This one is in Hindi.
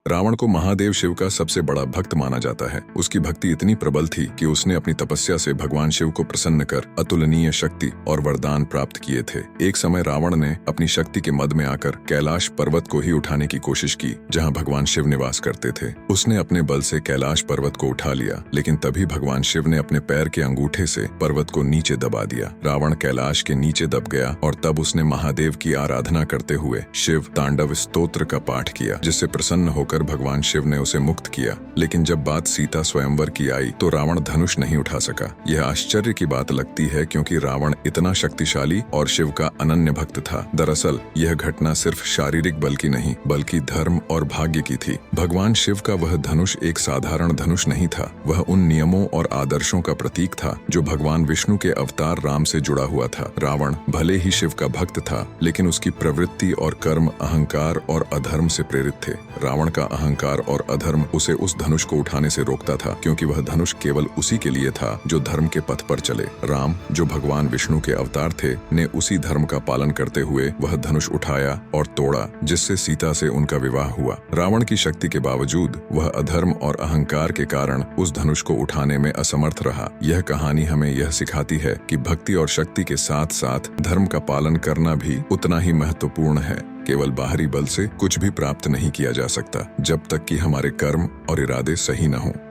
रावण को महादेव शिव का सबसे बड़ा भक्त माना जाता है। उसकी भक्ति इतनी प्रबल थी कि उसने अपनी तपस्या से भगवान शिव को प्रसन्न कर अतुलनीय शक्ति और वरदान प्राप्त किए थे। एक समय रावण ने अपनी शक्ति के मद में आकर कैलाश पर्वत को ही उठाने की कोशिश की, जहां भगवान शिव निवास करते थे। उसने अपने बल से कैलाश पर्वत को उठा लिया, लेकिन तभी भगवान शिव ने अपने पैर के अंगूठे से पर्वत को नीचे दबा दिया। रावण कैलाश के नीचे दब गया और तब उसने महादेव की आराधना करते हुए शिव तांडव स्तोत्र का पाठ किया, जिससे प्रसन्न होकर भगवान शिव ने उसे मुक्त किया। लेकिन जब बात सीता स्वयंवर की आई तो रावण धनुष नहीं उठा सका। यह आश्चर्य की बात लगती है, क्योंकि रावण इतना शक्तिशाली और शिव का अनन्य भक्त था। दरअसल यह घटना सिर्फ शारीरिक बल की नहीं, बल्कि धर्म और भाग्य की थी। भगवान शिव का वह धनुष एक साधारण धनुष नहीं था, वह उन नियमों और आदर्शों का प्रतीक था जो भगवान विष्णु के अवतार राम से जुड़ा हुआ था। रावण भले ही शिव का भक्त था, लेकिन उसकी प्रवृत्ति और कर्म अहंकार और अधर्म से प्रेरित थे। रावण का अहंकार और अधर्म उसे उस धनुष को उठाने से रोकता था, क्योंकि वह धनुष केवल उसी के लिए था जो धर्म के पथ पर चले। राम, जो भगवान विष्णु के अवतार थे, ने उसी धर्म का पालन करते हुए वह धनुष उठाया और तोड़ा, जिससे सीता से उनका विवाह हुआ। रावण की शक्ति के बावजूद वह अधर्म और अहंकार के कारण उस धनुष को उठाने में असमर्थ रहा। यह कहानी हमें यह सिखाती है कि भक्ति और शक्ति के साथ साथ धर्म का पालन करना भी उतना ही महत्वपूर्ण है। केवल बाहरी बल से कुछ भी प्राप्त नहीं किया जा सकता, जब तक कि हमारे कर्म और इरादे सही न हों।